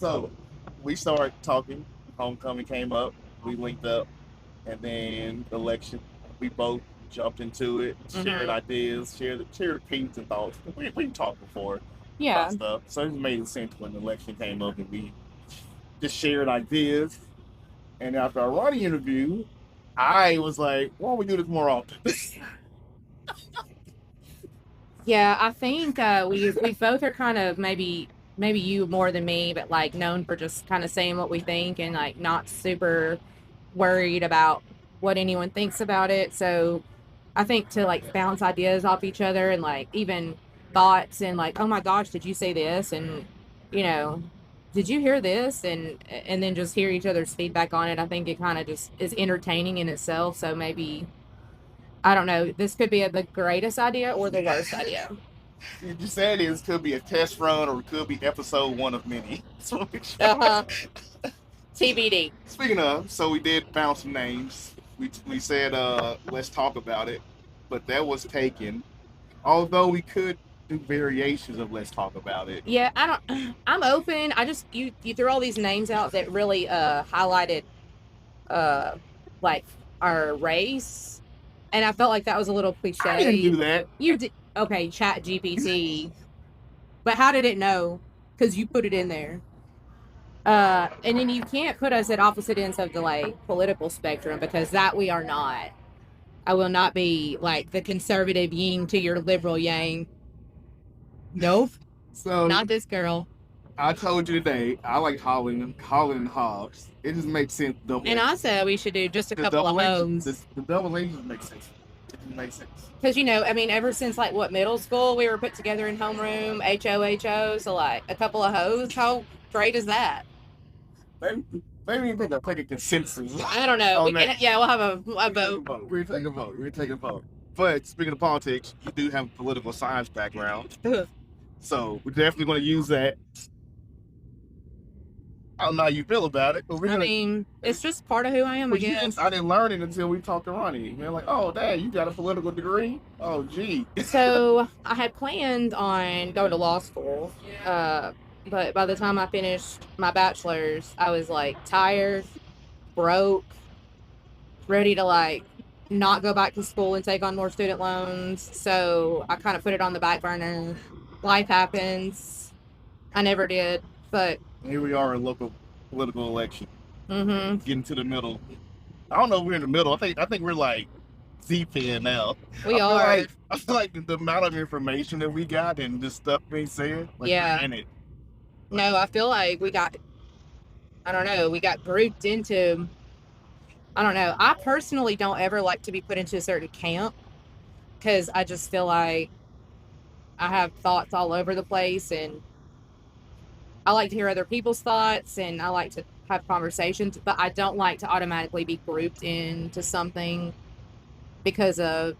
So we started talking. Homecoming came up. We linked up, and then election. We both jumped into it, shared Mm-hmm. ideas, shared opinions and thoughts. We talked before Yeah. about stuff, so it made sense when the election came up, and we just shared ideas. And after our running interview, I was like, "Why don't we do this more often?" Yeah, I think we both are kind of maybe you more than me, but like known for just kind of saying what we think and like not super worried about what anyone thinks about it. So I think to like bounce ideas off each other and like even thoughts and like, oh my gosh, did you say this? And you know, did you hear this? And then just hear each other's feedback on it. I think it kind of just is entertaining in itself. So maybe I don't know. This could be the greatest idea or the worst idea. You just said it could be a test run or it could be episode one of many. So Uh huh. TBD. speaking of, so we did bounce some names. We said let's talk about it, but that was taken. Although we could do variations of let's talk about it. Yeah, I don't. I'm open. I just you threw all these names out that really highlighted uh like our race, and I felt like that was a little I didn't cliche. do that. You did okay, Chat GPT, but how did it know? Because you put it in there. And then you can't put us at opposite ends of the like political spectrum because that we are not. I will not be like the conservative yin to your liberal yang. Nope, So not this girl. I told you today I like Holland Hobbs. It just makes sense. And I said we should do just a The couple of double H, homes. the double H makes sense. It just makes sense. Because, you know, I mean, ever since like what middle school, we were put together in homeroom, HOHO. So, like, a couple of hoes. How great is that? Maybe, maybe we can take a consensus. I don't know. On that. Yeah, we'll have a vote. We're taking a vote. We're taking a vote. But speaking of politics, you do have a political science background, so we're definitely going to use that. I don't know how you feel about it, but I mean, it's just part of who I am, I guess. I didn't learn it until we talked to Ronnie. They're like, "Oh, Dad, you got a political degree? Oh, gee." So, I had planned on going to law school. But by the time I finished my bachelor's, I was like tired, broke, ready to like not go back to school and take on more student loans. So I kind of put it on the back burner. Life happens. I never did, but Here we are in local political election, mm-hmm. getting to the middle. I don't know if we're in the middle. I think we're like deep in now. We are. I feel like the amount of information that we got and the stuff being said, like Yeah. we're in it. No, I feel like I don't know, we got grouped into, I don't know. I personally don't ever like to be put into a certain camp because I just feel like I have thoughts all over the place and I like to hear other people's thoughts and I like to have conversations, but I don't like to automatically be grouped into something because of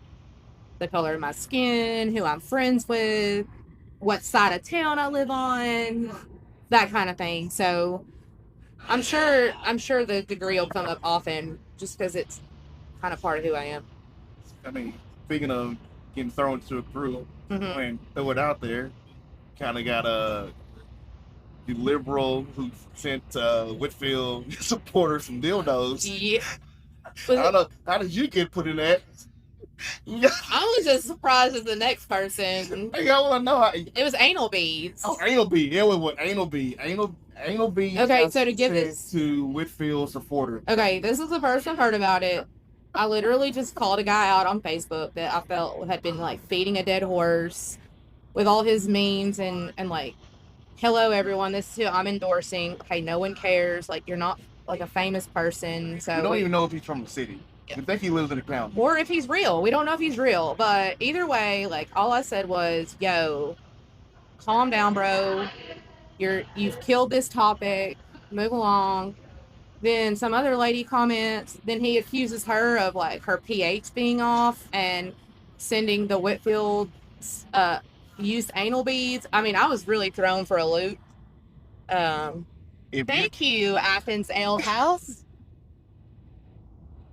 the color of my skin, who I'm friends with, what side of town I live on, that kind of thing. So I'm sure the degree will come up often just because it's kind of part of who I am. I mean, speaking of getting thrown into a group, Mm-hmm. when throw it out there, kind of got the liberal who sent Whitfield supporters some dildos. Yeah. I don't know. How did you get put in that? Yeah. I was just surprised as the next person. Hey, I want to know how. It was anal beads. Oh, anal bead. Yeah, what anal bead? Anal bead. Okay, so to give this to Whitfield supporter. Okay, this is the first I've heard about it. I literally just called a guy out on Facebook that I felt had been like feeding a dead horse with all his memes and like, hello everyone, this is who I'm endorsing. Okay, no one cares. Like you're not like a famous person, so We don't even know if he's from the city. Yeah. We think he lives in the county. or if he's real. We don't know if he's real, but either way, like all I said was, "Yo, calm down, bro. You've killed this topic. Move along." Then some other lady comments. Then he accuses her of like her pH being off and sending the Whitfield used anal beads. I mean, I was really thrown for a loop. Thank you, Athens Ale House.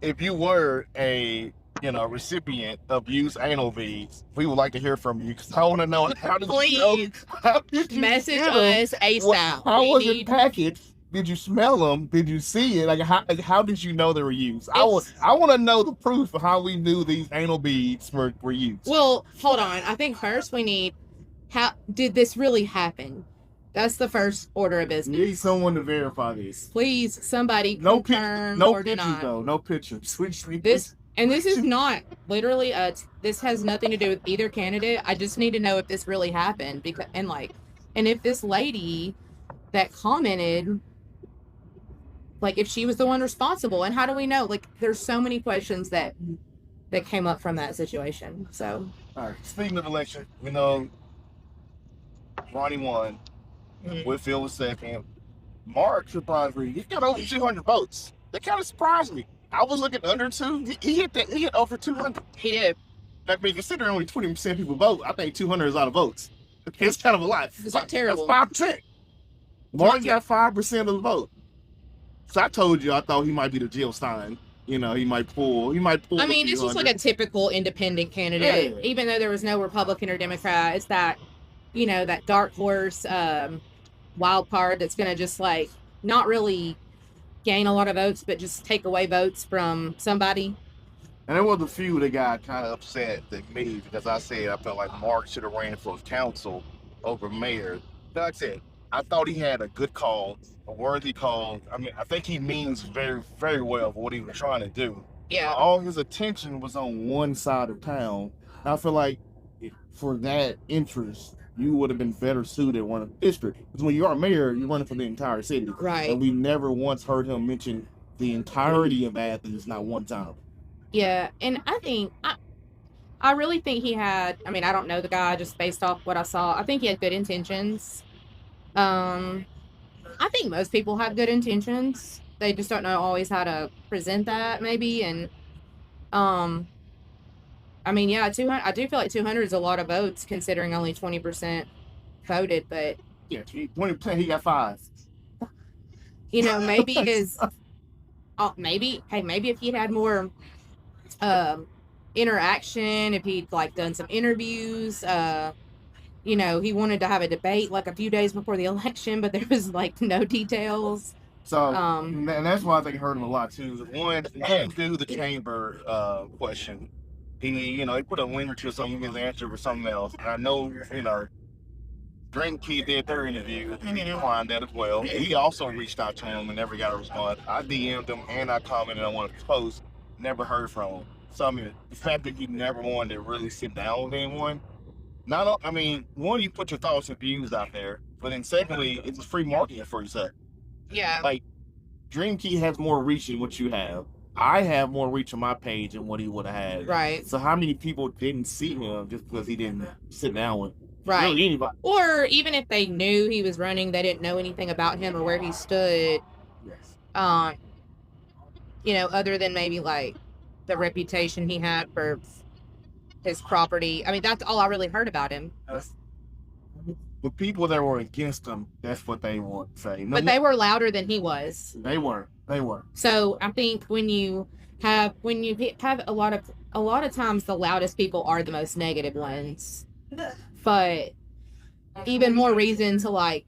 If you were a recipient of used anal beads, we would like to hear from you because I want to know how did Please how did you message get 'em? us ASAP. How We was it need- packaged? Did you smell them? Did you see it? How did you know they were used? I It's- want to know the proof of how we knew these anal beads were used. Well, hold on. I think first we need, how did this really happen? That's the first order of We business. need someone to verify this. Please, somebody No confirm no or pictures deny. though. No pictures. We just need This and this is not literally this has nothing to do with either candidate. I just need to know if this really happened because and if this lady that commented, like, if she was the one responsible, and how do we know? Like, there's so many questions that came up from that situation. So, all right. Speaking of election, we know Ronnie won. Whitfield was second. Mark surprised me. He got over 200 votes. That kind of surprised me. I was looking under 2. He hit over 200. he did. I mean, considering only 20% people vote, I think 200 is a lot of votes. It's kind of a lot. It's not terrible. That's 5%. Mark got 5% of the vote. So I told you I thought he might be the Jill Stein. He might pull. I mean, it's just like a typical independent candidate. Yeah. Even though there was no Republican or Democrat, it's that, that dark horse wild card that's going to just like not really gain a lot of votes, but just take away votes from somebody. And there was a few that got kind of upset at me because I said I felt like Mark should have ran for council over mayor. But like I said, I thought he had a good call, a worthy call. I mean, I think he means very, very well for what he was trying to do. Yeah. All his attention was on one side of town. I feel like for that interest, you would have been better suited one of district. Because when you are mayor, you're running for the entire city. Right. And we never once heard him mention the entirety of Athens, not one time. Yeah, and I think I really think he had. I mean, I don't know the guy just based off what I saw. I think he had good intentions. I think most people have good intentions. They just don't know always how to present that, maybe. And I mean, yeah, 200. I do feel like 200 is a lot of votes considering only 20% voted. But yeah, 20%. He got 5. Maybe maybe if he'd had more interaction, if he'd like done some interviews, he wanted to have a debate like a few days before the election, but there was like no details. So and that's why I think I heard him a lot too. One, he didn't do the chamber question. He put a link or two or something in his answer for something else. And I know, Drink Key did their interview and he declined that as well. He also reached out to him and never got a response. I DM'd him and I commented on one of his posts, never heard from him. So I mean, the fact that he never wanted to really sit down with anyone, one, you put your thoughts and views out there, but then secondly, it's a free marketing for yourself. Yeah. Like, Dream Key has more reach than what you have. I have more reach on my page than what he would have had. Right. So how many people didn't see him just because he didn't sit down with right. really anybody? Or even if they knew he was running, they didn't know anything about him or where he stood. Yes. Other than maybe like the reputation he had for his property. I mean, that's all I really heard about him. The people that were against him, that's what they want to say. But they were louder than he was. They were. So I think when you have a lot of times the loudest people are the most negative ones. But even more reason to like,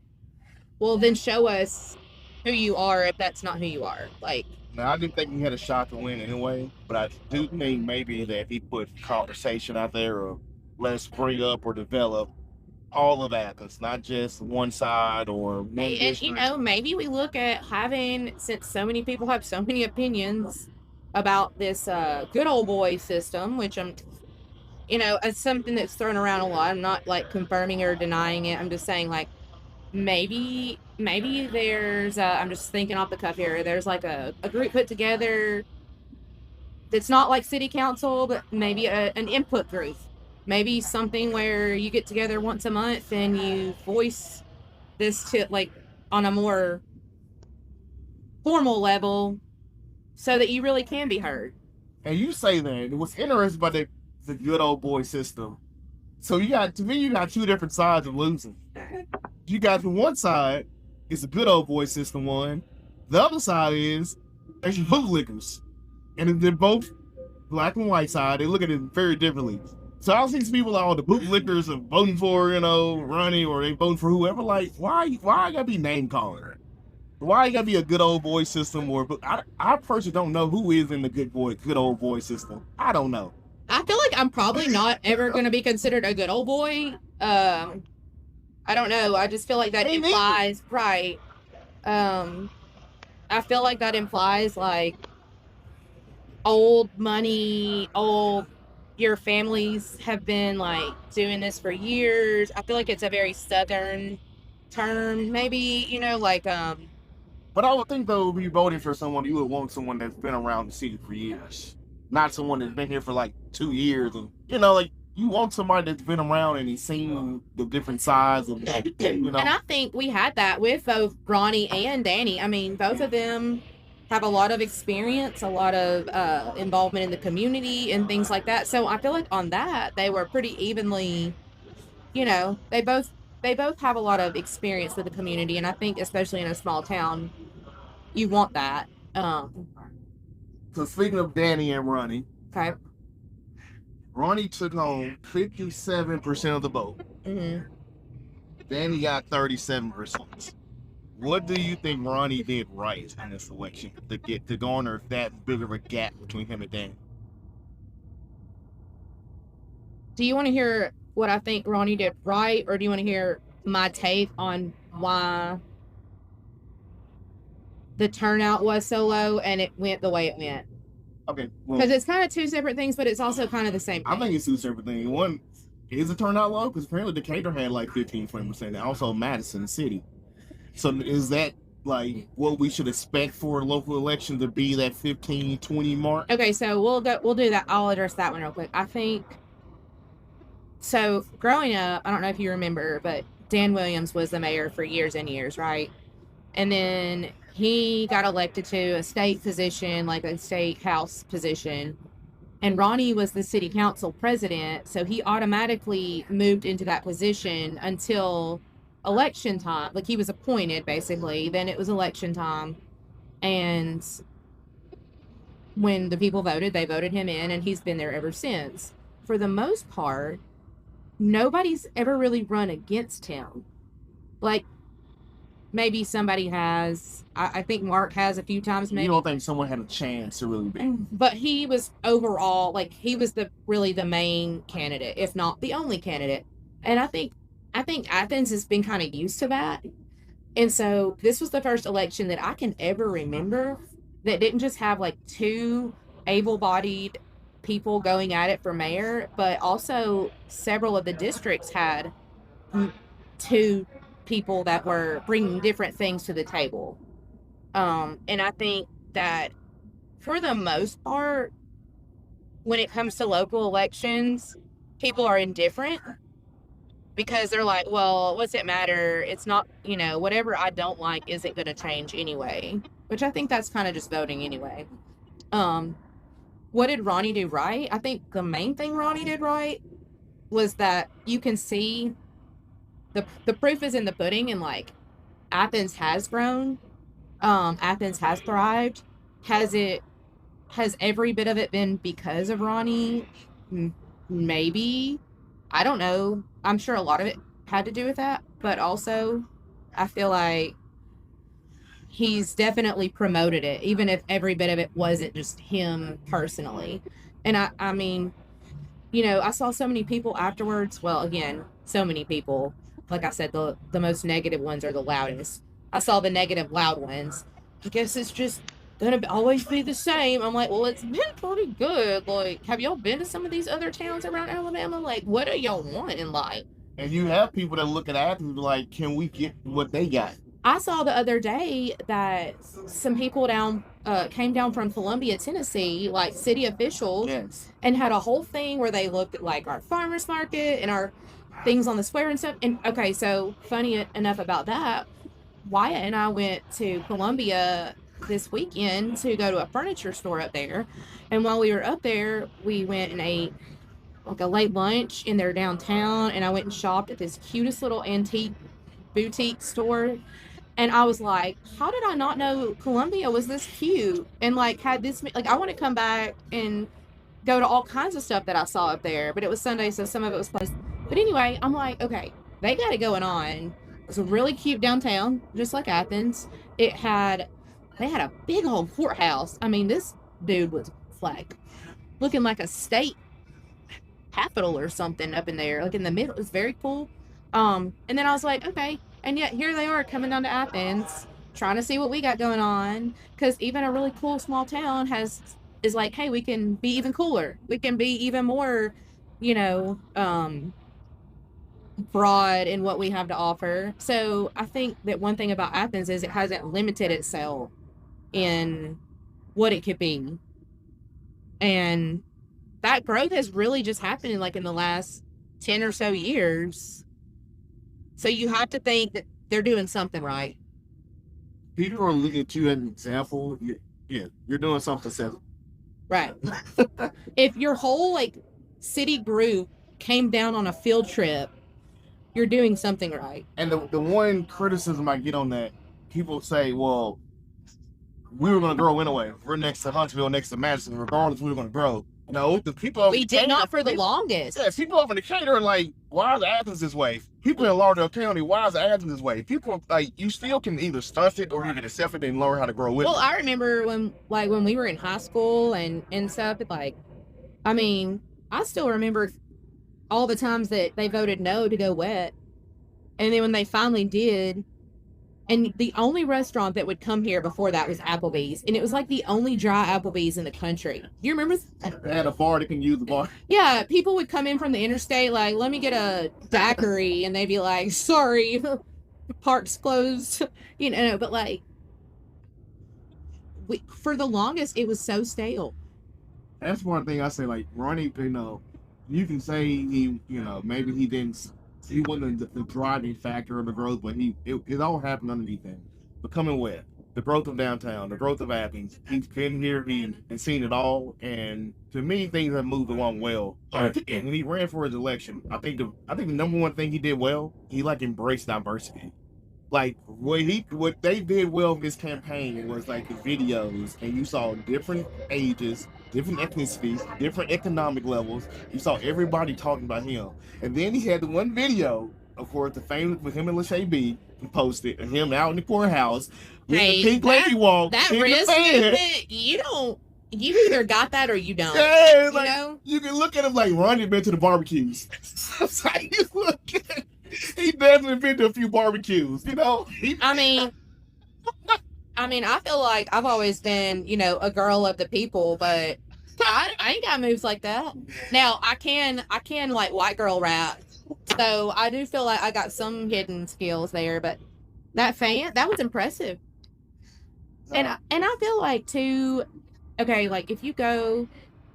well, then show us who you are if that's not who you are. Like, now, I didn't think he had a shot to win anyway, but I do think maybe that if he put conversation out there or let's bring up or develop all of Athens, not just one side or one district. And, maybe we look at having, since so many people have so many opinions about this good old boy system, which it's something that's thrown around a lot. I'm not like confirming or denying it. I'm just saying like, maybe there's I'm just thinking off the cuff here, there's like a group put together that's not like city council, but maybe an input group, maybe something where you get together once a month and you voice this to like on a more formal level so that you really can be heard. And you say that what's interesting about the good old boy system, so you got two different sides of losing. You got the one side is the good old boy system one. The other side is there's your bootlickers. And they're both black and white side, they look at it very differently. So I'll see these people all the bootlickers are voting for, Ronnie, or they voting for whoever. Like, why I gotta be name calling? Why you gotta be a good old boy system? I personally don't know who is in the good old boy system. I don't know. I feel like I'm probably not ever going to be considered a good old boy. I don't know. I just feel like that implies, right. I feel like that implies like old money, your families have been like doing this for years. I feel like it's a very Southern term, maybe, But I would think though, if you voted for someone, you would want someone that's been around the city for years, not someone that's been here for like 2 years. And you want somebody that's been around and he's seen the different sides of. And I think we had that with both Ronnie and Danny. I mean, both of them have a lot of experience, a lot of involvement in the community and things like that. So I feel like on that they were pretty evenly. They both have a lot of experience with the community, and I think especially in a small town, you want that. So speaking of Danny and Ronnie, Okay. Ronnie took home 57% of the vote. Mm-hmm. Danny got 37%. What do you think Ronnie did right in this election to garner that big of a gap between him and Danny? Do you want to hear what I think Ronnie did right, or do you want to hear my take on why the turnout was so low and it went the way it went? Okay. Because it's kind of two separate things, but it's also kind of the same thing. I think it's two separate things. One, is the turnout low? Because apparently Decatur had like 15-20%, and also Madison City. So is that like what we should expect for a local election to be, that 15-20 mark? Okay, so we'll do that. I'll address that one real quick. I think so. Growing up, I don't know if you remember, but Dan Williams was the mayor for years and years, right? And then he got elected to a state position, like a state house position. And Ronnie was the city council president, so he automatically moved into that position until election time. Like, he was appointed, basically. Then it was election time. And when the people voted, they voted him in, and he's been there ever since. For the most part, nobody's ever really run against him. Like, maybe somebody has. I think Mark has a few times, maybe. You don't think someone had a chance to really be? But he was overall, like, he was really the main candidate, if not the only candidate. And I think Athens has been kind of used to that. And so this was the first election that I can ever remember that didn't just have like two able-bodied people going at it for mayor, but also several of the districts had two people that were bringing different things to the table. And I think that for the most part, when it comes to local elections, people are indifferent because they're like, well, what's it matter? It's not, whatever I don't like isn't going to change anyway, which I think that's kind of just voting anyway. What did Ronnie do right? I think the main thing Ronnie did right was that you can see the proof is in the pudding, and like Athens has grown. Athens has thrived. Has every bit of it been because of Ronnie? Maybe. I don't know. I'm sure a lot of it had to do with that, but also I feel like he's definitely promoted it, even if every bit of it wasn't just him personally. And I mean, I saw so many people afterwards. Well, again, so many people. Like I said, the most negative ones are the loudest. I saw the negative loud ones. I guess it's just gonna always be the same. I'm like, well, it's been pretty good. Like, have y'all been to some of these other towns around Alabama? Like, what do y'all want in life? And you have people that look at Athens and be like, can we get what they got? I saw the other day that some people came down from Columbia, Tennessee, like city officials, yes, and had a whole thing where they looked at like our farmers market and our things on the square and stuff. And okay, so funny enough about that, Wyatt and I went to Columbia this weekend to go to a furniture store up there. And while we were up there, we went and ate like a late lunch in their downtown, and I went and shopped at this cutest little antique boutique store. And I was like, how did I not know Columbia was this cute and like had this, like, I want to come back and go to all kinds of stuff that I saw up there. But it was Sunday, so some of it was closed. But anyway, I'm like, okay, they got it going on. It's a really cute downtown, just like Athens. They had a big old courthouse. I mean, this dude was like looking like a state capital or something up in there, like in the middle. It was very cool. And then I was like, okay, and yet here they are coming down to Athens, trying to see what we got going on. Because even a really cool small town is like, hey, we can be even cooler. We can be even more, you know, broad in what we have to offer. So I think that one thing about Athens is it hasn't limited itself in what it could be. And that growth has really just happened like in the last 10 or so years. So you have to think that they're doing something right. People are looking at you as an example. Yeah, you're doing something sensible. Right. If your whole like city group came down on a field trip, you're doing something right. And the one criticism I get on that, people say, well, we were going to grow anyway. We're next to Huntsville, next to Madison. Regardless, we were going to grow. No, the people we did not for the longest. Yeah, people over in Decatur are like, why is Athens this way? People in Lauderdale County, why is Athens this way? People like, you still can either stunt it or you can accept it and learn how to grow with it. Well, I remember when we were in high school and stuff. Like, I mean, I still remember all the times that they voted no to go wet, and then when they finally did. And the only restaurant that would come here before that was Applebee's. And it was like the only dry Applebee's in the country. Do you remember? They had a bar that can use the bar. Yeah, people would come in from the interstate like, let me get a daiquiri. And they'd be like, sorry, the park's closed. You know, but like, for the longest, it was so stale. That's one thing I say, like, Ronnie, you know, you can say he, you know, maybe he wasn't the driving factor of the growth, but it all happened underneath him. Becoming wet, the growth of downtown, the growth of Athens. He's been here and seen it all, and to me, things have moved along well. And when he ran for his election, I think the number one thing he did well, he like embraced diversity. Like what they did well in this campaign was like the videos, and you saw different ages, different ethnicities, different economic levels. You saw everybody talking about him. And then he had the one video, of course, the famous with him and Lachey B posted, and him out in the courthouse with the pink lady walk. That wrist movement, you either got that or you don't. Yeah, like, you know? You can look at him like Ronnie been to the barbecues. That's how you look at him. He definitely been to a few barbecues, you know? I mean, I feel like I've always been, you know, a girl of the people, but I ain't got moves like that. Now I can like white girl rap, so I do feel like I got some hidden skills there. But that was impressive, and I feel like too. Okay, like if you go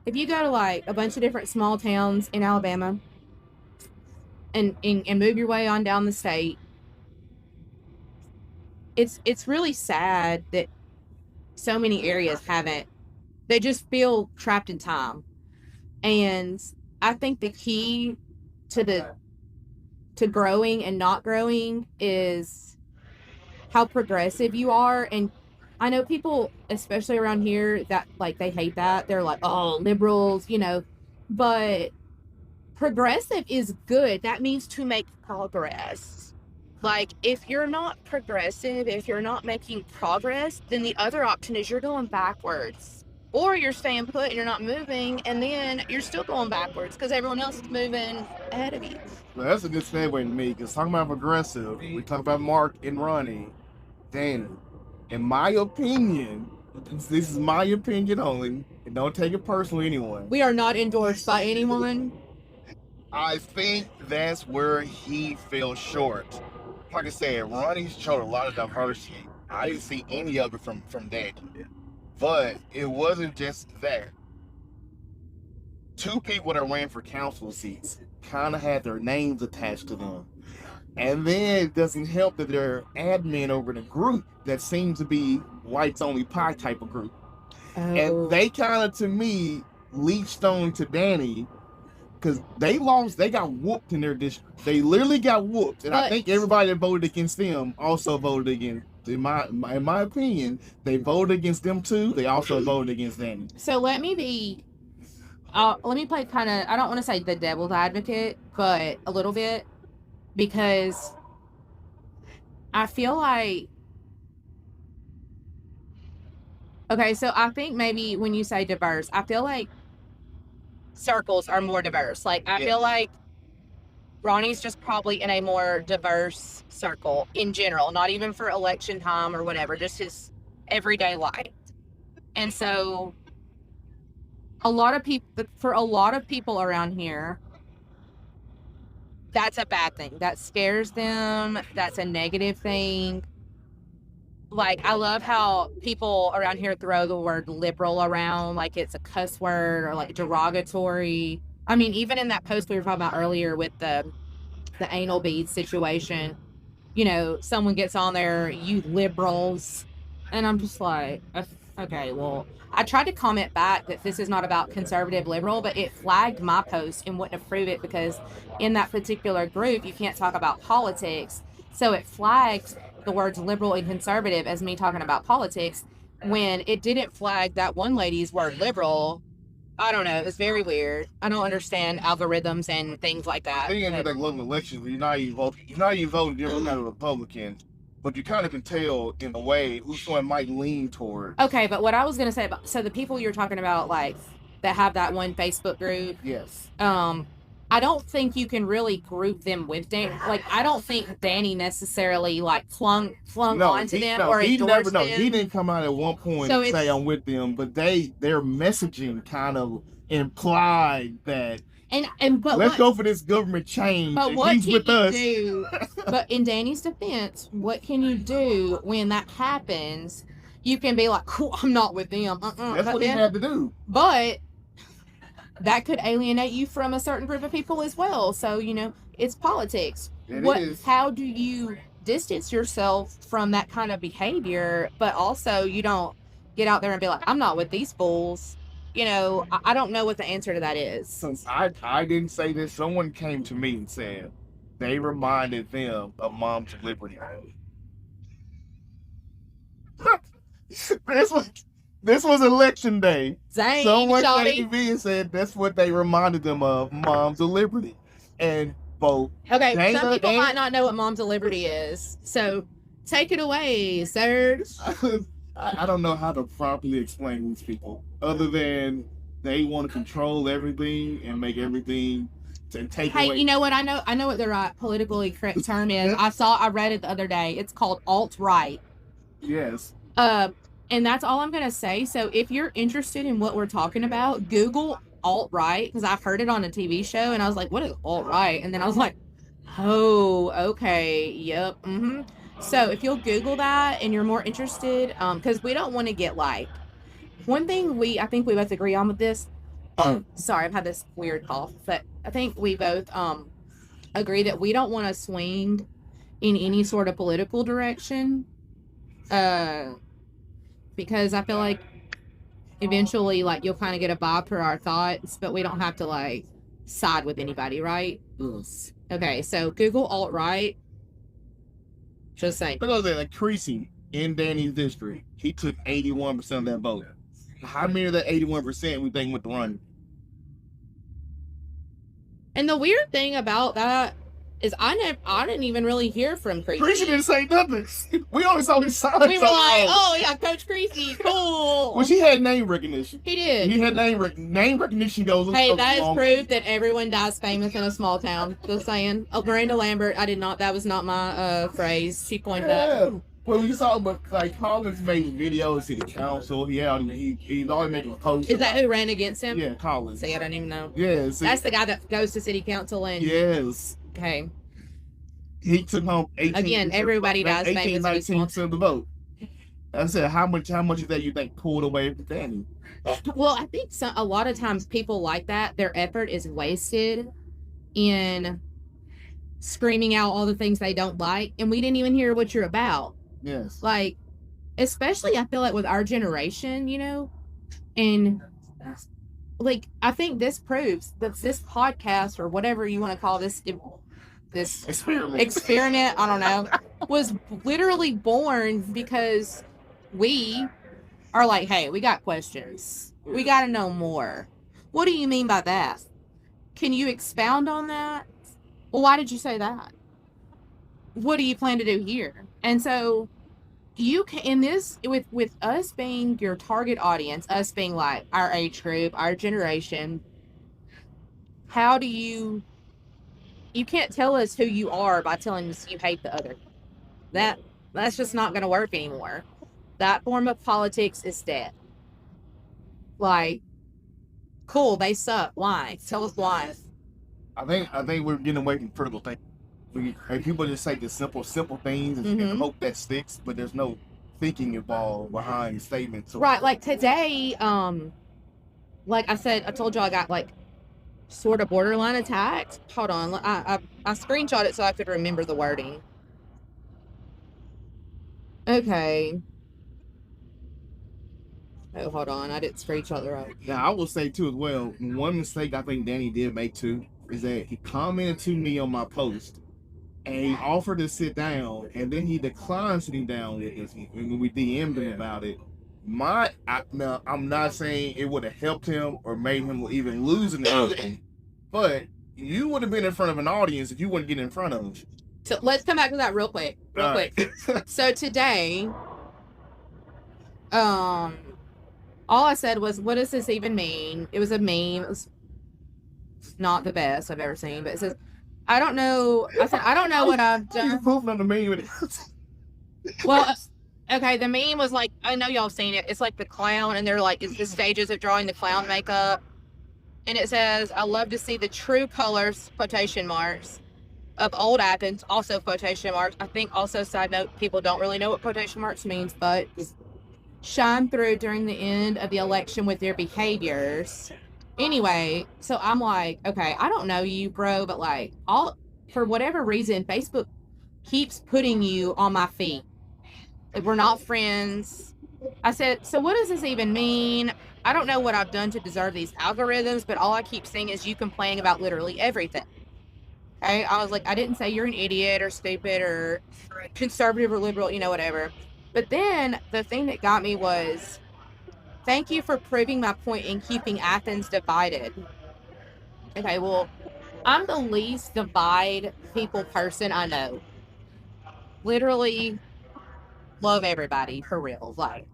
to like a bunch of different small towns in Alabama, and move your way on down the state, it's really sad that so many areas haven't. They just feel trapped in time. And I think the key to growing and not growing is how progressive you are. And I know people, especially around here, that like they hate that. They're like, oh, liberals, you know. But progressive is good. That means to make progress. Like, if you're not progressive, if you're not making progress, then the other option is you're going backwards. Or you're staying put and you're not moving, and then you're still going backwards because everyone else is moving ahead of you. Well, that's a good segue to me, because talking about progressive, we talk about Mark and Ronnie. Danny, in my opinion, this is my opinion only, and don't take it personally, anyone. We are not endorsed by anyone. I think that's where he fell short. Like I said, Ronnie showed a lot of diversity. I didn't see any of it from Danny. But it wasn't just that. Two people that ran for council seats kind of had their names attached to them. And then it doesn't help that they're admin over the group that seems to be whites only pie type of group. Oh. And they kind of, to me, leached on to Danny because they got whooped in their district. They literally got whooped. And I think everybody that voted against them also voted against. In my opinion, they voted against them too. They also voted against Danny. So let me be let me play kind of, I don't want to say the devil's advocate, but a little bit, because I feel like, okay, so I think maybe when you say diverse, I feel like circles are more diverse. Like, I feel like Ronnie's just probably in a more diverse circle in general, not even for election time or whatever, just his everyday life. And so for a lot of people around here, that's a bad thing. That scares them. That's a negative thing. Like, I love how people around here throw the word liberal around like it's a cuss word or like derogatory. I mean, even in that post we were talking about earlier with the anal beads situation, you know, someone gets on there, you liberals, and I'm just like, okay, well, I tried to comment back that this is not about conservative liberal, but it flagged my post and wouldn't approve it because in that particular group, you can't talk about politics. So it flagged the words liberal and conservative as me talking about politics when it didn't flag that one lady's word liberal. I don't know. It's very weird. I don't understand algorithms and things like that. I think in like local elections, you're not even voting different kind of Republican, but you kind of can tell in a way who someone might lean toward. Okay, but what I was gonna say about the people you're talking about, like that have that one Facebook group. Yes. I don't think you can really group them with Danny. Like, I don't think Danny necessarily like flung onto them or endorsed them. He didn't come out at one point and say I'm with them, but their messaging kind of implied that. But let's go for this government change. But what he's with us. Do? But in Danny's defense, what can you do when that happens? You can be like, cool, I'm not with them. That's what he had to do. But that could alienate you from a certain group of people as well. So, you know, it's politics. How do you distance yourself from that kind of behavior, but also you don't get out there and be like, I'm not with these fools. You know, I don't know what the answer to that is. Since I didn't say this, someone came to me and said they reminded them of Moms of Liberty. This was election day. Dang, someone came to me and said that's what they reminded them of, Moms of Liberty. And both. Okay, Dana, some people might not know what Moms of Liberty is. So take it away, sir. I don't know how to properly explain these people, other than they want to control everything and make everything to take away. Hey, you know what? I know what the right politically correct term is. I read it the other day. It's called alt-right. Yes. And that's all I'm gonna say. So if you're interested in what we're talking about, Google alt-right, because I've heard it on a TV show, and I was like, what is alt-right? And then I was like, oh, okay, yep, So if you'll Google that and you're more interested, because we don't want to get like, one thing I think we both agree on with this, sorry, I've had this weird cough, but I think we both agree that we don't want to swing in any sort of political direction, because I feel like eventually, like, you'll kind of get a vibe for our thoughts, but we don't have to like side with anybody, right? Yes. Okay, so Google alt-right. Just saying. But like Creasy in Danny's district, he took 81% of that vote. How many of that 81% we think went to run? And the weird thing about that is I didn't even really hear from Creasy. Creasy didn't say nothing. We only saw his sign. We were like, oh yeah, Coach Creasy, cool. Well, she had name recognition. He did. He had name recognition goes. Hey, that is proof that everyone dies famous in a small town. Just saying. Oh, Miranda Lambert, that was not my phrase. She pointed out. Well, you saw, but like Collins made videos to the council. He's always making posts. Is that who ran against him? Yeah, Collins. See, I don't even know. Yeah, that's the guy that goes to city council and. Yes. Okay. He took home 18. Again, everybody dies famous. 19% of the vote. I said, how much of that you think pulled away from Danny? Well, I think a lot of times people like that, their effort is wasted in screaming out all the things they don't like, and we didn't even hear what you're about. Yes. Like, especially I feel like with our generation, you know, and like I think this proves that this podcast or whatever you want to call this experiment, I don't know, was literally born because we are like, hey, we got questions. We got to know more. What do you mean by that? Can you expound on that? Well, why did you say that? What do you plan to do here? And so you can, in this, with us being your target audience, us being like our age group, our generation, how do you can't tell us who you are by telling us you hate the other. That's just not going to work anymore. That form of politics is dead. Like, cool, they suck. Why? Tell us why. I think we're getting away from critical thinking. People just say the simple things and hope that sticks, but there's no thinking involved behind statements. Right, like today, like I said, I told you I got like sort of borderline attacked. Hold on, I screenshot it so I could remember the wording. Okay. Oh, hold on, I didn't screenshot the right. Now, I will say too as well, one mistake I think Danny did make too is that he commented to me on my post and he offered to sit down and then he declined sitting down with us when we DM'd him about it. Now, I'm not saying it would have helped him or made him even lose anything, but you would have been in front of an audience if you wouldn't get in front of them. So let's come back to that real quick. So today, all I said was, what does this even mean? It was a meme. It was not the best I've ever seen, but it says, I don't know. I said, I don't know what I've done. You're pooping on the meme. Well, okay, the meme was like, I know y'all seen it. It's like the clown, and they're like, it's the stages of drawing the clown makeup. And it says, I love to see the true colors, quotation marks, of old Athens, also quotation marks. I think also, side note, people don't really know what quotation marks means, but shine through during the end of the election with their behaviors. Anyway, so I'm like, okay, I don't know you, bro, but like, for whatever reason, Facebook keeps putting you on my feet. We're not friends. I said, so what does this even mean? I don't know what I've done to deserve these algorithms, but all I keep seeing is you complaining about literally everything. Okay? I was like, I didn't say you're an idiot or stupid or conservative or liberal, whatever. But then the thing that got me was, thank you for proving my point in keeping Athens divided. Okay, well, I'm the least divide people person I know. Literally love everybody, for real. Like,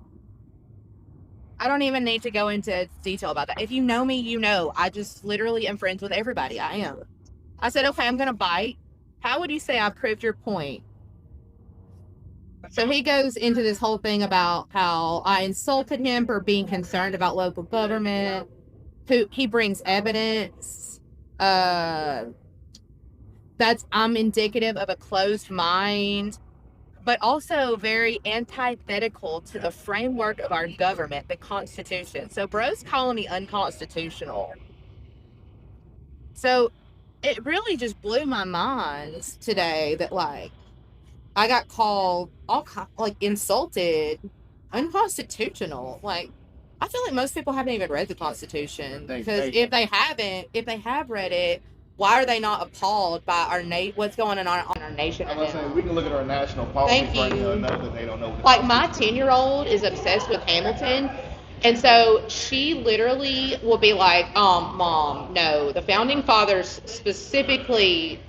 I don't even need to go into detail about that. If you know me, you know. I just literally am friends with everybody. I am. I said, okay, I'm going to bite. How would you say I proved your point? So he goes into this whole thing about how I insulted him for being concerned about local government. He brings evidence. I'm indicative of a closed mind, but also very antithetical to the framework of our government, the Constitution. So bro's calling me unconstitutional. So it really just blew my mind today that, like, I got called insulted, unconstitutional. Like, I feel like most people haven't even read the Constitution, because if they have read it, why are they not appalled by what's going on our nation? I'm saying, we can look at our national politics right now and know that they don't know. Like, my 10-year-old is obsessed with Hamilton, and so she literally will be like, Mom, no, the founding fathers specifically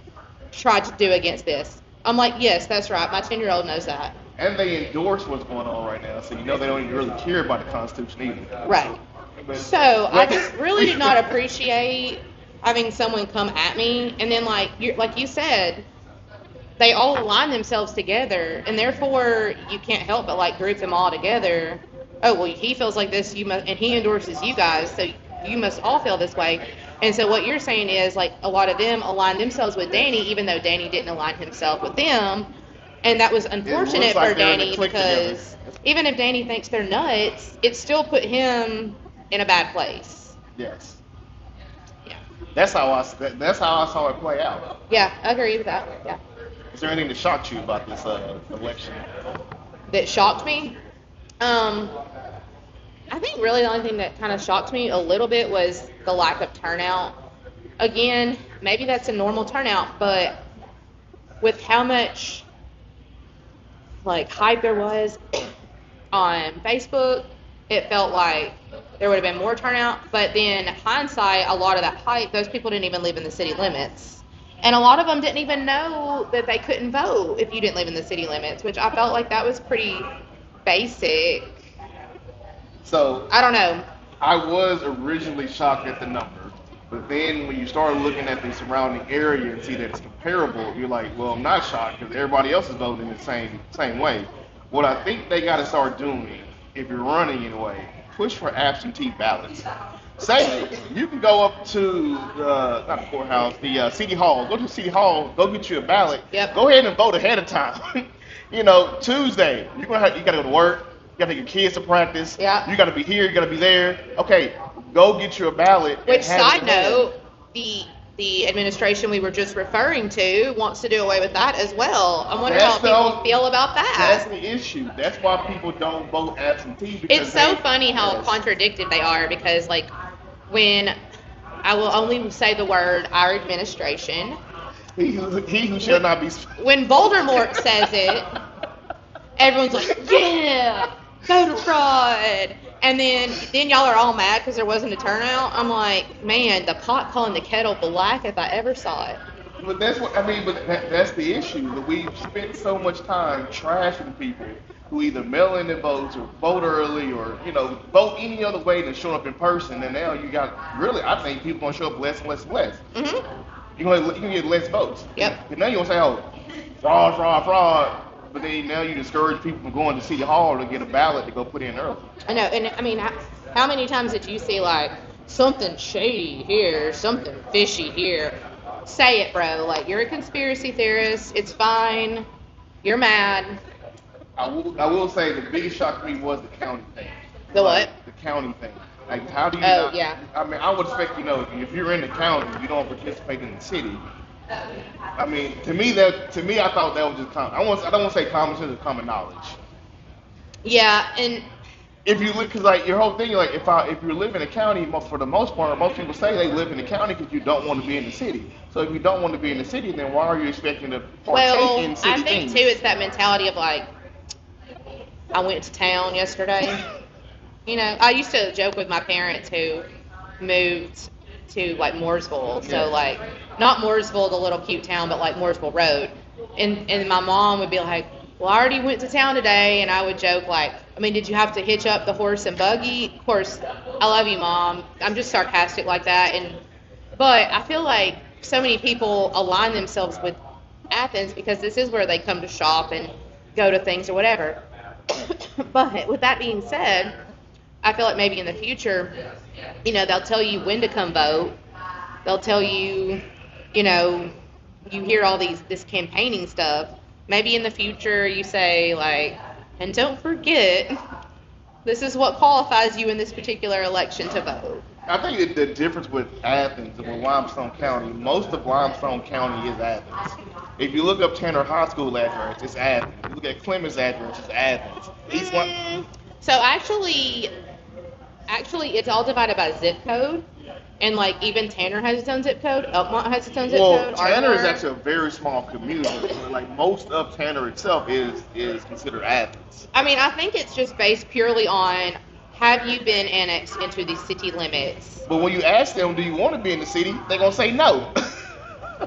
tried to do against this. I'm like, yes, that's right. My 10-year-old knows that. And they endorse what's going on right now, so they don't even really care about the Constitution either. Right. So I just really did not appreciate having someone come at me, and then like you said, they all align themselves together, and therefore you can't help but like group them all together. Oh, well, he feels like this, you must, and he endorses you guys, so you must all feel this way. And so what you're saying is, like, a lot of them align themselves with Danny, even though Danny didn't align himself with them. And that was unfortunate for Danny, because even if Danny thinks they're nuts, it still put him in a bad place. Yes. Yeah. That's how I saw it play out. Yeah, I agree with that. Yeah. Is there anything that shocked you about this election? That shocked me? I think really the only thing that kind of shocked me a little bit was the lack of turnout. Again, maybe that's a normal turnout, but with how much like hype there was on Facebook, it felt like there would have been more turnout. But then hindsight, a lot of that hype, those people didn't even live in the city limits. And a lot of them didn't even know that they couldn't vote if you didn't live in the city limits, which I felt like that was pretty basic. So I don't know. I was originally shocked at the number, but then when you start looking at the surrounding area and see that it's comparable, you're like, well, I'm not shocked because everybody else is voting the same way. What I think they got to start doing, if you're running anyway, push for absentee ballots. Say you can go up to the not the courthouse, the city hall. Go to city hall, go get you a ballot. Yep. Go ahead and vote ahead of time. Tuesday you gotta go to work. You gotta take your kids to practice. Yeah. You gotta be here. You gotta be there. Okay, go get you a ballot. Which, side note, the administration we were just referring to wants to do away with that as well. I wonder how people feel about that. That's the issue. That's why people don't vote absentee. It's so funny how contradicted they are, because like when I will only say the word our administration, he who shall not be. When Voldemort says it, everyone's like, yeah, voter fraud. And then y'all are all mad because there wasn't a turnout. I'm like, man, the pot calling the kettle black if I ever saw it. But that's what I mean. But that's the issue. That we've spent so much time trashing people who either mail in their votes or vote early or vote any other way than showing up in person. And now you got I think people gonna show up less and less and less. Mm-hmm. You can get less votes. Yep. And now you gonna say, oh, fraud, fraud, fraud. But then now you discourage people from going to City Hall to get a ballot to go put in early. I know, and I mean, how many times did you see like something shady here, something fishy here? Say it, bro. Like, you're a conspiracy theorist. It's fine. You're mad. I will say the biggest shock to me was the county thing. The what? The county thing. Like, how do you? Oh, yeah. I mean, I would expect if you're in the county, you don't participate in the city. I mean, to me, I thought that was just common. I don't want to say common sense, it's common knowledge. Yeah, and if you look, because like your whole thing, like if you live in a county, for the most part, most people say they live in the county because you don't want to be in the city. So if you don't want to be in the city, then why are you expecting to partake in city I think things? too, it's that mentality of like, I went to town yesterday. I used to joke with my parents who moved to like Mooresville, so like not Mooresville, the little cute town, but like Mooresville Road, and my mom would be like, well, I already went to town today, and I would joke like, I mean, did you have to hitch up the horse and buggy? Of course, I love you, Mom. I'm just sarcastic like that, but I feel like so many people align themselves with Athens because this is where they come to shop and go to things or whatever. But with that being said, I feel like maybe in the future, they'll tell you when to come vote. They'll tell you, you hear all this campaigning stuff. Maybe in the future you say like, and don't forget, this is what qualifies you in this particular election to vote. I think the difference with Athens and with Limestone County, most of Limestone County is Athens. If you look up Tanner High School address, it's Athens. If you look at Clemens address, it's Athens. So actually, it's all divided by zip code, and like even Tanner has its own zip code. Elkmont has its own zip code. Tanner is actually a very small community. Like most of Tanner itself is considered Athens. I mean, I think it's just based purely on, have you been annexed into the city limits? But when you ask them, do you want to be in the city, they're gonna say no.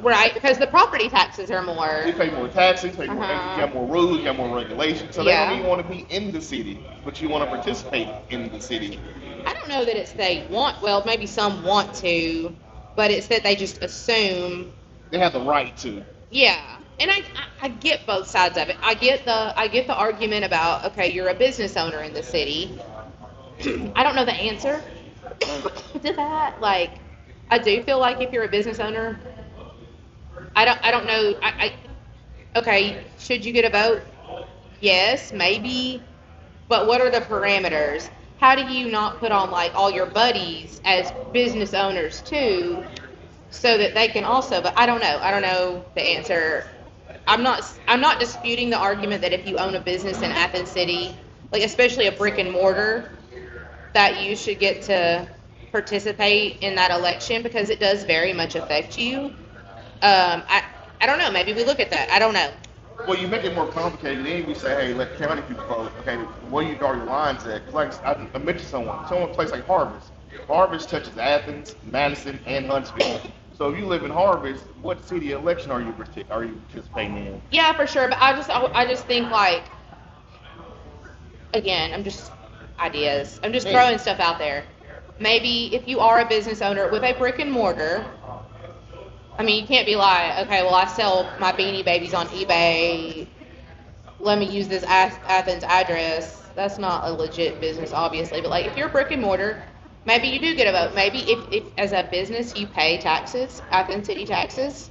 Right, because the property taxes are more. You pay more taxes, you got more rules, you got more regulations. So they don't even want to be in the city, but you want to participate in the city. I don't know that it's they want, well, maybe some want to, but it's that they just assume. They have the right to. Yeah, and I get both sides of it. I get the argument about, okay, you're a business owner in the city. I don't know the answer to that. Like, I do feel like if you're a business owner, I don't know. Okay, should you get a vote? Yes, maybe. But what are the parameters? How do you not put on like all your buddies as business owners too, so that they can also? But I don't know. I don't know the answer. I'm not disputing the argument that if you own a business in Athens City, like especially a brick and mortar, that you should get to participate in that election because it does very much affect you. I don't know. Maybe we look at that. I don't know. Well, you make it more complicated. Then you say, hey, let county people vote. Okay, where you draw your lines at? Because like I mentioned someone plays like Harvest. Harvest touches Athens, Madison, and Huntsville. So if you live in Harvest, what city election are you participating in? Yeah, for sure. But I just think like, again, I'm just ideas. I'm just throwing stuff out there. Maybe if you are a business owner with a brick and mortar, I mean, you can't be like, okay, well, I sell my Beanie Babies on eBay. Let me use this Athens address. That's not a legit business, obviously. But like, if you're a brick and mortar, maybe you do get a vote. Maybe if as a business you pay taxes, Athens city taxes,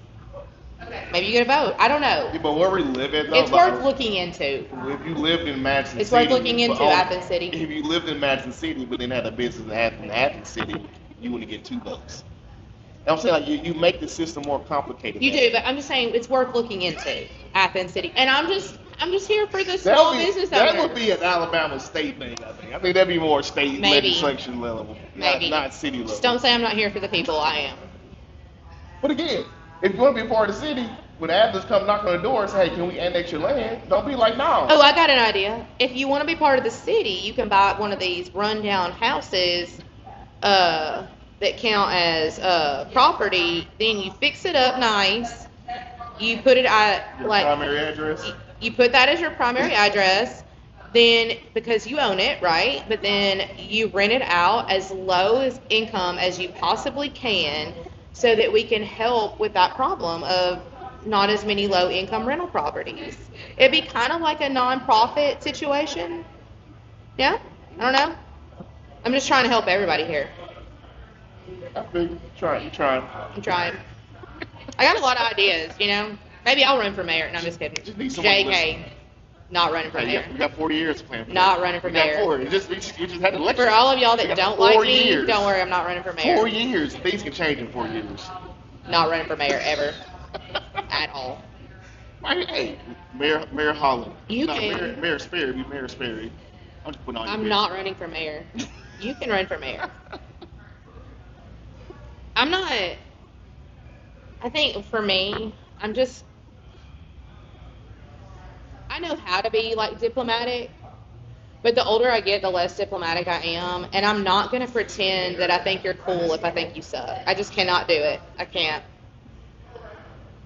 maybe you get a vote. I don't know. Yeah, but where we live at, though, It's worth looking into. If you lived in Madison It's City, worth looking into Athens City. If you lived in Madison City, but then had a business in Athens City, you wouldn't get 2 votes. I'm saying like you make the system more complicated. You do, but I'm just saying it's worth looking into Athens City, and I'm just here for the small business owner. That would be an Alabama state thing, I think. I think that'd be more state legislation level, not city level. Just don't say I'm not here for the people. I am. But again, if you want to be a part of the city, when Athens come knock on the door and say, hey, can we annex your land? Don't be like, no. Oh, I got an idea. If you want to be part of the city, you can buy one of these rundown houses that count as property. Then you fix it up nice. You put it at your primary address. You put that as your primary address. Then because you own it, right? But then you rent it out as low as income as you possibly can, so that we can help with that problem of not as many low income rental properties. It'd be kind of like a nonprofit situation. Yeah? I don't know. I'm just trying to help everybody here. I think you're trying. I'm trying. I got a lot of ideas, you know. Maybe I'll run for mayor. No, I'm just kidding. JK. Not running for mayor. We got 40 years to plan for Not running for mayor. 4. We just had an election. For all of y'all that don't like me, years. don't worry, I'm not running for mayor. 4 years. Things can change in 4 years. Not running for mayor ever. At all. Hey, Mayor Holland. You can. Mayor Sperry. Be Mayor Sperry. I'm just putting on I'm not running for mayor. You can run for mayor. I'm not. I think for me, I know how to be like diplomatic, but the older I get, the less diplomatic I am, and I'm not going to pretend that I think you're cool if I think you suck. I just cannot do it. I can't.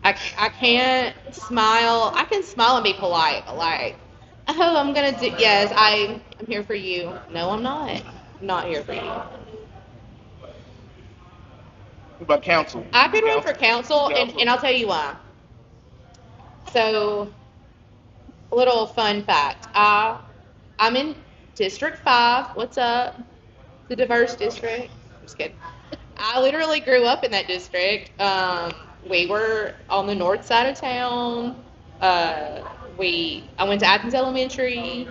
I can't smile. I can smile and be polite, but like, oh, I'm going to do, yes, I'm here for you. No, I'm not. I'm not here for you. What about council? I could run for council, and I'll tell you why. So, a little fun fact. I'm in District 5. What's up? The diverse district. I'm just kidding. I literally grew up in that district. We were on the north side of town. I went to Athens Elementary.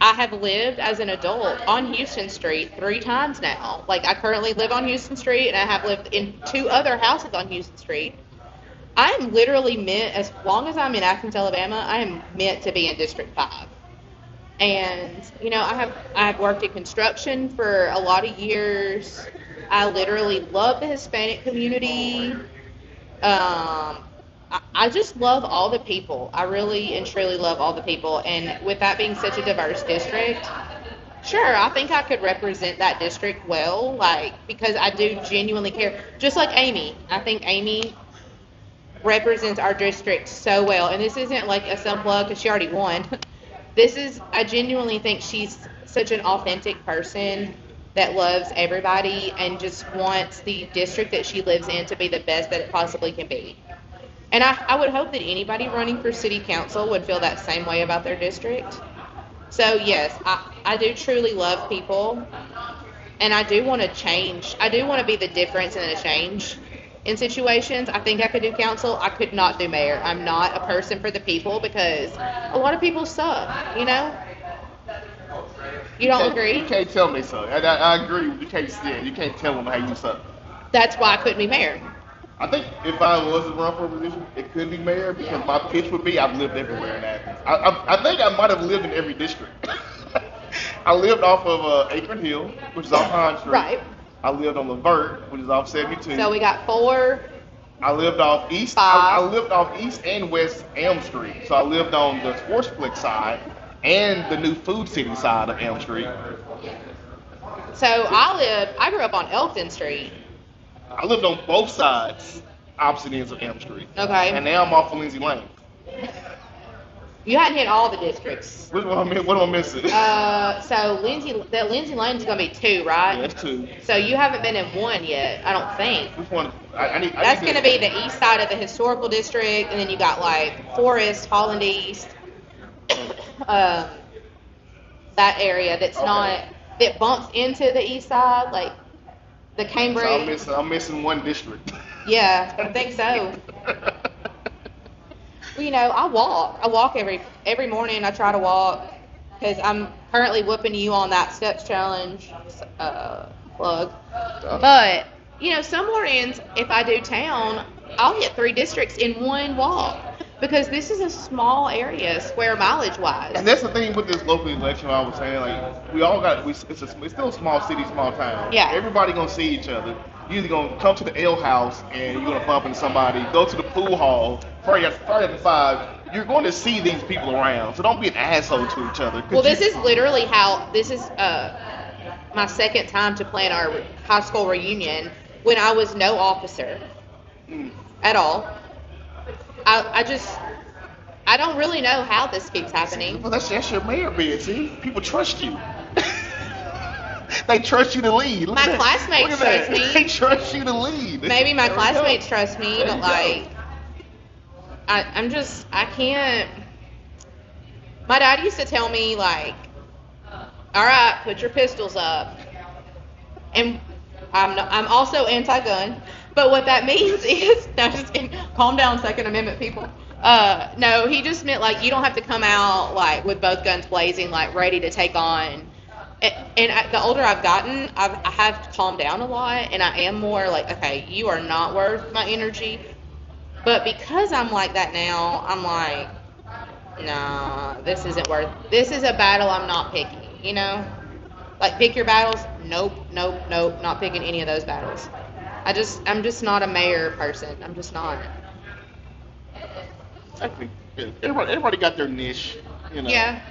I have lived as an adult on Houston Street 3 times now. Like, I currently live on Houston Street, and I have lived in 2 other houses on Houston Street. I am literally meant, as long as I'm in Athens, Alabama, I am meant to be in District 5. And, you know, I've worked in construction for a lot of years. I literally love the Hispanic community. I just love all the people. I really and truly love all the people. And with that being such a diverse district, sure, I think I could represent that district well, like, because I do genuinely care. Just like Amy. I think Amy represents our district so well. And this isn't like a sun plug because she already won. I genuinely think she's such an authentic person that loves everybody and just wants the district that she lives in to be the best that it possibly can be. And I would hope that anybody running for city council would feel that same way about their district. So yes, I do truly love people, and I do want to change. I do want to be the difference and the change in situations. I think I could do council. I could not do mayor. I'm not a person for the people because a lot of people suck, you know? You don't agree? You can't tell me so. I agree. You can't tell them how you suck. That's why I couldn't be mayor. I think if I was to run for a position, it could be mayor because my pitch would be I've lived everywhere in Athens. I think I might have lived in every district. I lived off of Akron Hill, which is off Pine Street. Right. I lived on Levert, which is off 72. So we got 4 I lived off East. I lived off East and West Elm Street. So I lived on the Sportsplex side and the new Food City side of Elm Street. So I grew up on Elkton Street. I lived on both sides, opposite ends of Elm Street. Okay. And now I'm off of Lindsay Lane. You hadn't hit all the districts. What am I missing? So Lindsay Lane's gonna be 2, right? Yeah, that's 2. So you haven't been in 1 yet, I don't think. Which one? That's gonna be the east side of the historical district, and then you got like Forest, Holland East, that area that's not that bumps into the east side, like the Cambridge. So I'm missing 1 district. Yeah, I think so. Well, I walk every morning. I try to walk because I'm currently whooping you on that steps challenge plug. But some mornings if I do town, I'll hit 3 districts in 1 walk because this is a small area, square mileage wise. And that's the thing with this local election. I was saying, like, we all got. It's still a small city, small town. Yeah. Everybody gonna see each other. You're either gonna come to the ale house and you're gonna bump into somebody. Go to the pool hall. Party after 5. You're going to see these people around, so don't be an asshole to each other. Well, this is literally how this is my second time to plan our high school reunion when I was no officer at all. I don't really know how this keeps happening. Well, that's your mayor bid. See, people trust you. They trust you to lead. My classmates trust me. They trust you to lead. Maybe my classmates trust me, but like. I can't. My dad used to tell me, like, all right, put your pistols up. And I'm also anti-gun. But what that means is, no, just kidding. Calm down, Second Amendment people. No, he just meant, like, you don't have to come out, like, with both guns blazing, like, ready to take on. And the older I've gotten, I have calmed down a lot, and I am more like, okay, you are not worth my energy. But because I'm like that now, I'm like, nah, this is a battle I'm not picking, Like, pick your battles. Nope, not picking any of those battles. I'm just not a mayor person. I'm just not. Exactly. Everybody got their niche, Yeah.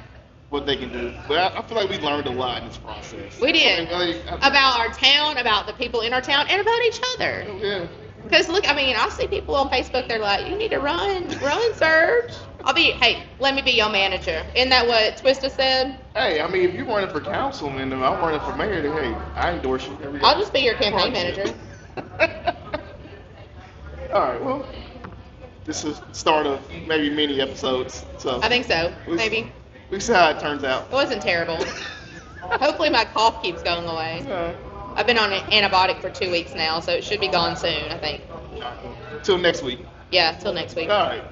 What they can do. But I feel like we learned a lot in this process. We did. About our town, about the people in our town, and about each other. Yeah. Because look, I see people on Facebook. They're like, "You need to run, Serge." Hey, let me be your manager. Isn't that what Twista said? Hey, if you're running for councilman and I'm running for mayor, then hey, I endorse you every day. I'll just be your campaign manager. All right. Well, this is the start of maybe mini episodes. So I think so. Maybe. We see how it turns out. It wasn't terrible. Hopefully my cough keeps going away. I've been on an antibiotic for 2 weeks now, so it should be gone soon, I think. Till next week. Yeah, till next week. All right.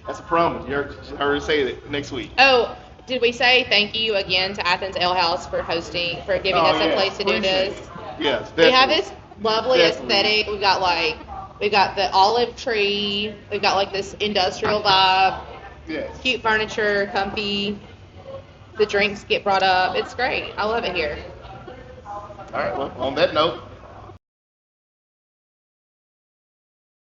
That's a promise. You heard her say it next week. Oh, did we say thank you again to Athens Ale House for giving us a place to do this? Yes, definitely. We have this lovely aesthetic. We've got the olive tree. We've got like this industrial vibe. Yes. Cute furniture, comfy. The drinks get brought up. It's great. I love it here. All right. Well, on that note,